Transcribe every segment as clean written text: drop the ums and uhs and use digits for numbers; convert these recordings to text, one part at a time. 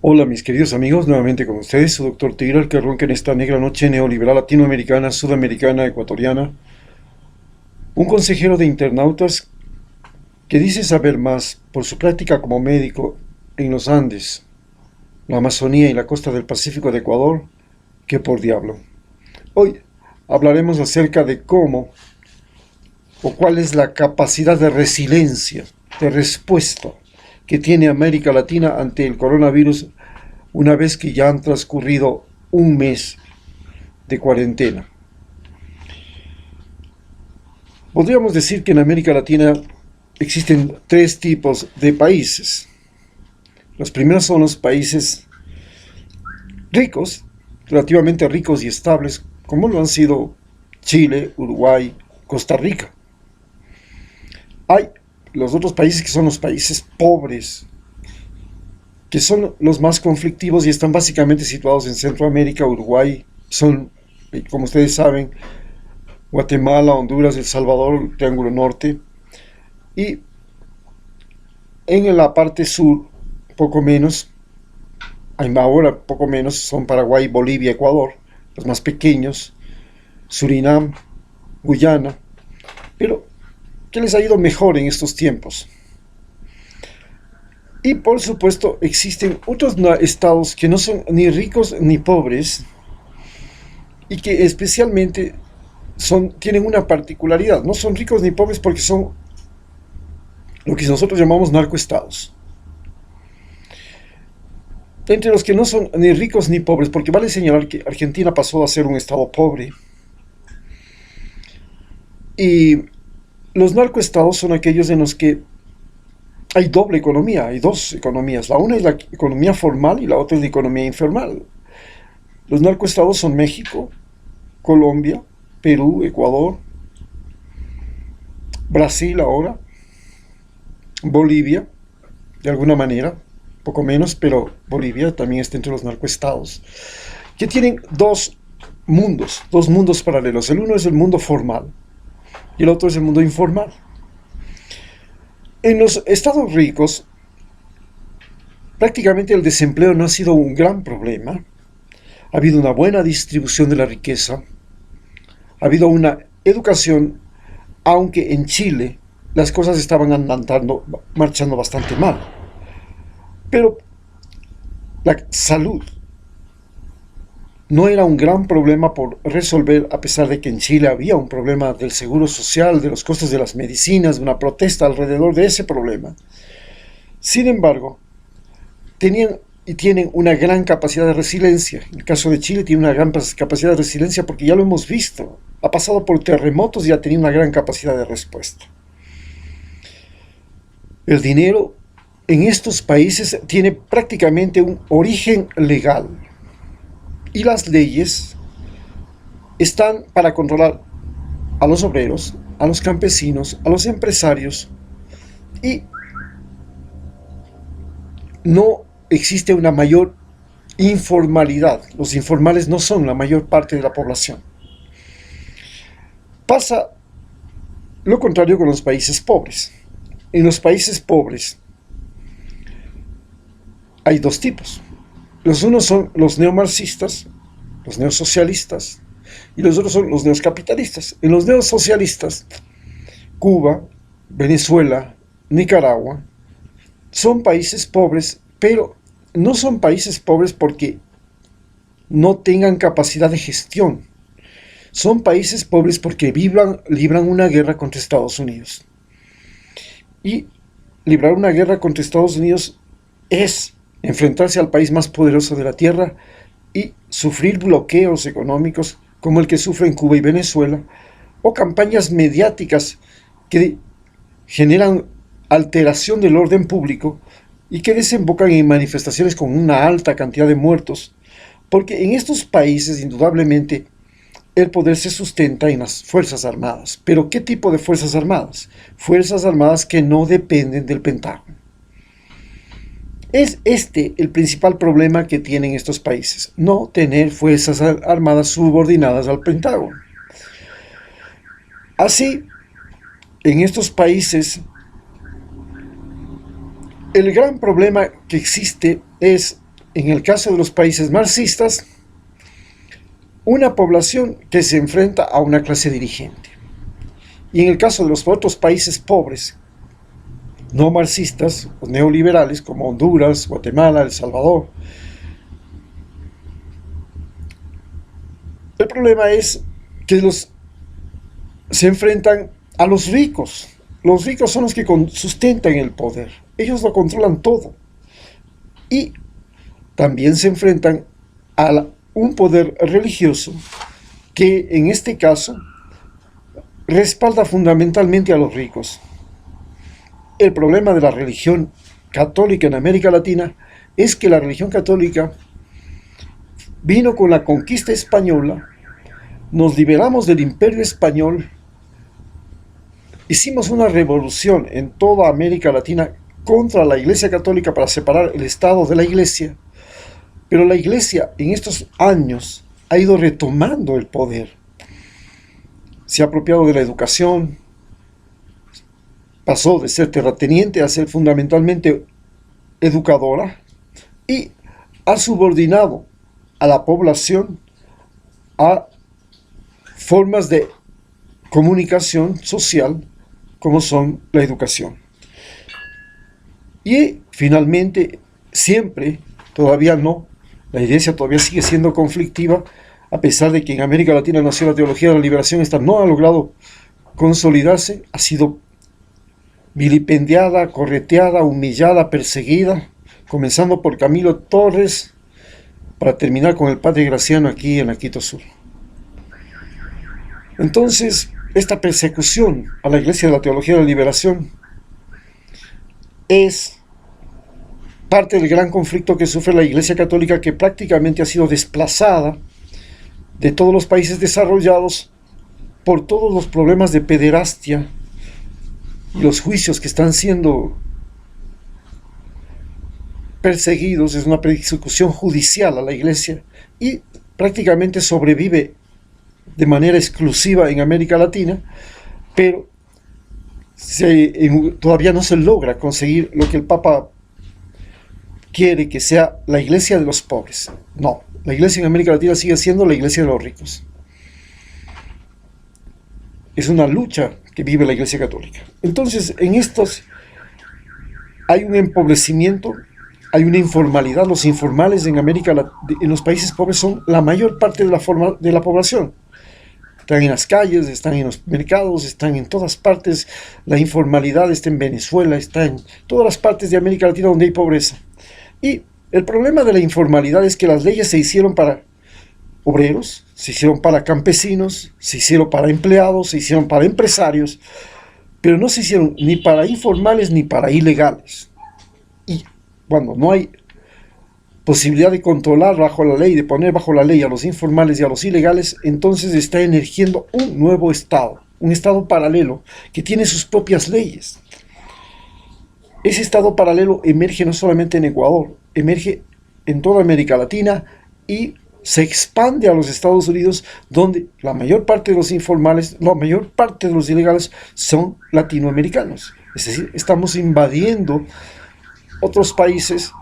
Hola mis queridos amigos, nuevamente con ustedes, su doctor Tigral, que ronca en esta negra noche neoliberal latinoamericana, sudamericana, ecuatoriana. Un consejero de internautas que dice saber más por su práctica como médico en los Andes, la Amazonía y la costa del Pacífico de Ecuador que por diablo. Hoy hablaremos acerca de cómo o cuál es la capacidad de resiliencia, de respuesta que tiene América Latina ante el coronavirus una vez que ya han transcurrido un mes de cuarentena. Podríamos decir que en América Latina existen tres tipos de países. Los primeros son los países ricos, relativamente ricos y estables, como lo han sido Chile, Uruguay, Costa Rica. Hay los otros países que son los países pobres, que son los más conflictivos y están básicamente situados en Centroamérica. Uruguay son, como ustedes saben, Guatemala, Honduras, El Salvador, Triángulo Norte. Y en la parte sur, poco menos, ahora poco menos, son Paraguay, Bolivia, Ecuador, los más pequeños, Surinam, Guyana, pero ¿qué les ha ido mejor en estos tiempos? Y por supuesto existen otros estados que no son ni ricos ni pobres y que especialmente tienen una particularidad. No son ricos ni pobres porque son lo que nosotros llamamos narcoestados. Entre los que no son ni ricos ni pobres, porque vale señalar que Argentina pasó a ser un estado pobre. Y los narcoestados son aquellos en los que hay doble economía, hay dos economías. La una es la economía formal y la otra es la economía informal. Los narcoestados son México, Colombia, Perú, Ecuador, Brasil ahora, Bolivia, de alguna manera, poco menos, pero Bolivia también está entre los narcoestados, que tienen dos mundos paralelos. El uno es el mundo formal y el otro es el mundo informal. En los estados ricos, prácticamente el desempleo no ha sido un gran problema. Ha habido una buena distribución de la riqueza, ha habido una educación, aunque en Chile las cosas estaban marchando bastante mal. Pero la salud no era un gran problema por resolver, a pesar de que en Chile había un problema del seguro social, de los costos de las medicinas, una protesta alrededor de ese problema. Sin embargo, tenían y tienen una gran capacidad de resiliencia. En el caso de Chile tiene una gran capacidad de resiliencia porque ya lo hemos visto. Ha pasado por terremotos y ha tenido una gran capacidad de respuesta. El dinero en estos países tiene prácticamente un origen legal y las leyes están para controlar a los obreros, a los campesinos, a los empresarios, y no existe una mayor informalidad. Los informales no son la mayor parte de la población. Pasa lo contrario con los países pobres. En los países pobres hay dos tipos. Los unos son los neomarxistas, los neosocialistas, y los otros son los neocapitalistas. En los neosocialistas, Cuba, Venezuela, Nicaragua, son países pobres, pero no son países pobres porque no tengan capacidad de gestión. Son países pobres porque libran una guerra contra Estados Unidos. Y librar una guerra contra Estados Unidos es enfrentarse al país más poderoso de la Tierra y sufrir bloqueos económicos como el que sufren Cuba y Venezuela, o campañas mediáticas que generan alteración del orden público y que desembocan en manifestaciones con una alta cantidad de muertos, porque en estos países indudablemente el poder se sustenta en las Fuerzas Armadas. ¿Pero qué tipo de Fuerzas Armadas? Fuerzas Armadas que no dependen del Pentágono. Es este el principal problema que tienen estos países, no tener fuerzas armadas subordinadas al Pentágono. Así, en estos países, el gran problema que existe es en el caso de los países marxistas, una población que se enfrenta a una clase dirigente. Y en el caso de los otros países pobres, no marxistas, o neoliberales, como Honduras, Guatemala, El Salvador, el problema es que se enfrentan a los ricos. Los ricos son los que sustentan el poder. Ellos lo controlan todo. Y también se enfrentan a un poder religioso que en este caso respalda fundamentalmente a los ricos. El problema de la religión católica en América Latina es que la religión católica vino con la conquista española, nos liberamos del imperio español, hicimos una revolución en toda América Latina contra la Iglesia Católica para separar el Estado de la Iglesia, pero la Iglesia en estos años ha ido retomando el poder, se ha apropiado de la educación, pasó de ser terrateniente a ser fundamentalmente educadora y ha subordinado a la población a formas de comunicación social como son la educación. Y finalmente, siempre, todavía no, la iglesia todavía sigue siendo conflictiva, a pesar de que en América Latina nació la teología de la liberación, esta no ha logrado consolidarse, ha sido vilipendiada, correteada, humillada, perseguida, comenzando por Camilo Torres, para terminar con el padre Graciano aquí en la Quito Sur. Entonces, esta persecución a la Iglesia de la Teología de la Liberación es parte del gran conflicto que sufre la Iglesia Católica, que prácticamente ha sido desplazada de todos los países desarrollados por todos los problemas de pederastia y los juicios que están siendo perseguidos. Es una persecución judicial a la Iglesia y prácticamente sobrevive de manera exclusiva en América Latina, pero todavía no se logra conseguir lo que el Papa quiere, que sea la iglesia de los pobres. No, la iglesia en América Latina sigue siendo la iglesia de los ricos. Es una lucha que vive la Iglesia Católica. Entonces, en estos hay un empobrecimiento, hay una informalidad. Los informales en en los países pobres son la mayor parte de la población. Están en las calles, están en los mercados, están en todas partes. La informalidad está en Venezuela, está en todas las partes de América Latina donde hay pobreza. Y el problema de la informalidad es que las leyes se hicieron para obreros, se hicieron para campesinos, se hicieron para empleados, se hicieron para empresarios, pero no se hicieron ni para informales ni para ilegales. Y cuando no hay posibilidad de controlar bajo la ley, de poner bajo la ley a los informales y a los ilegales, entonces está emergiendo un nuevo Estado, un Estado paralelo que tiene sus propias leyes. Ese Estado paralelo emerge no solamente en Ecuador, emerge en toda América Latina y se expande a los Estados Unidos, donde la mayor parte de los informales, la mayor parte de los ilegales son latinoamericanos. Es decir, estamos invadiendo otros países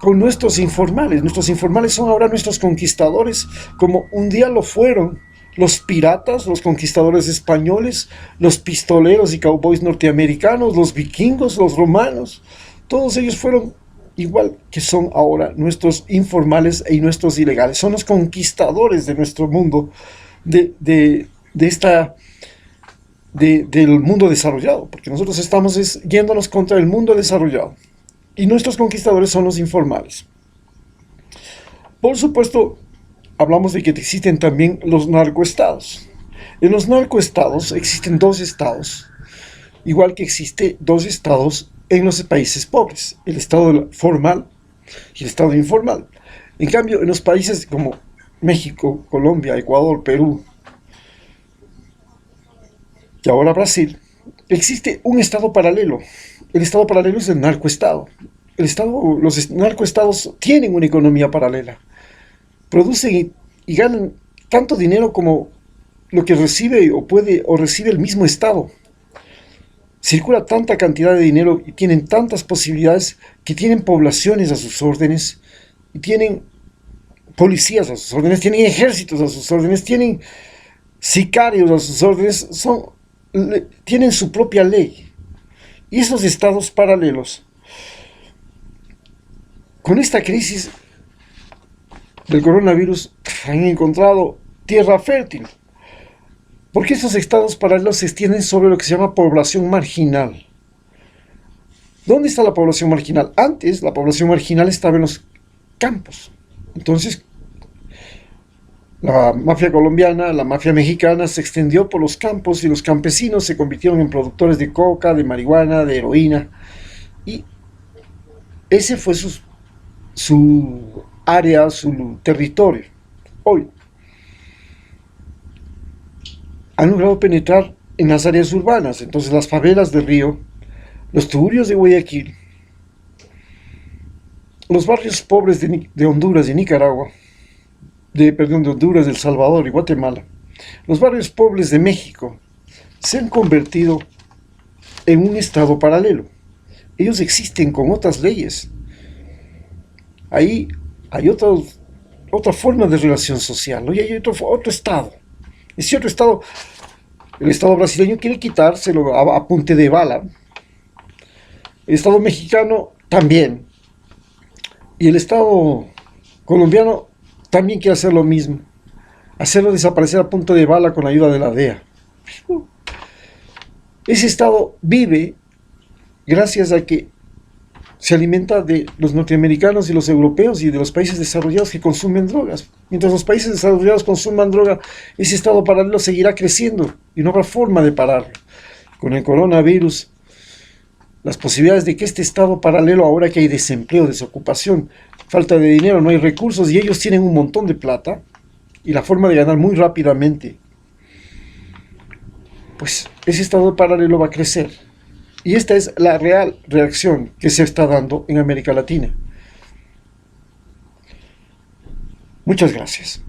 con nuestros informales. Nuestros informales son ahora nuestros conquistadores, como un día lo fueron los piratas, los conquistadores españoles, los pistoleros y cowboys norteamericanos, los vikingos, los romanos. Todos ellos fueron igual que son ahora nuestros informales y nuestros ilegales. Son los conquistadores de nuestro mundo, del mundo desarrollado, porque nosotros estamos yéndonos contra el mundo desarrollado. Y nuestros conquistadores son los informales. Por supuesto, hablamos de que existen también los narcoestados. En los narcoestados existen dos estados, igual que existe dos estados en los países pobres, el estado formal y el estado informal. En cambio, en los países como México, Colombia, Ecuador, Perú y ahora Brasil, existe un estado paralelo. El estado paralelo es el narcoestado. Los narcoestados tienen una economía paralela. Producen y ganan tanto dinero como lo que recibe o recibe el mismo estado. Circula tanta cantidad de dinero y tienen tantas posibilidades que tienen poblaciones a sus órdenes y tienen policías a sus órdenes, tienen ejércitos a sus órdenes, tienen sicarios a sus órdenes, tienen su propia ley. Y esos estados paralelos, con esta crisis del coronavirus, han encontrado tierra fértil, porque esos estados paralelos se extienden sobre lo que se llama población marginal. ¿Dónde está la población marginal? Antes la población marginal estaba en los campos. Entonces, la mafia colombiana, la mafia mexicana se extendió por los campos y los campesinos se convirtieron en productores de coca, de marihuana, de heroína. Y ese fue su área, su territorio. Hoy han logrado penetrar en las áreas urbanas, entonces las favelas de Río, los tugurios de Guayaquil, los barrios pobres de Honduras y Nicaragua, de Honduras, de El Salvador y Guatemala, los barrios pobres de México, se han convertido en un estado paralelo. Ellos existen con otras leyes. Ahí hay otra forma de relación social, ¿no? Y hay otro estado. Ese otro estado, el estado brasileño quiere quitárselo a punte de bala. El estado mexicano también. Y el estado colombiano también quiere hacer lo mismo. Hacerlo desaparecer a punto de bala con la ayuda de la DEA. Ese estado vive gracias a que se alimenta de los norteamericanos y los europeos y de los países desarrollados que consumen drogas. Mientras los países desarrollados consuman droga, ese estado paralelo seguirá creciendo y no habrá forma de pararlo. Con el coronavirus, las posibilidades de que este estado paralelo, ahora que hay desempleo, desocupación, falta de dinero, no hay recursos y ellos tienen un montón de plata y la forma de ganar muy rápidamente, pues ese estado paralelo va a crecer. Y esta es la real reacción que se está dando en América Latina. Muchas gracias.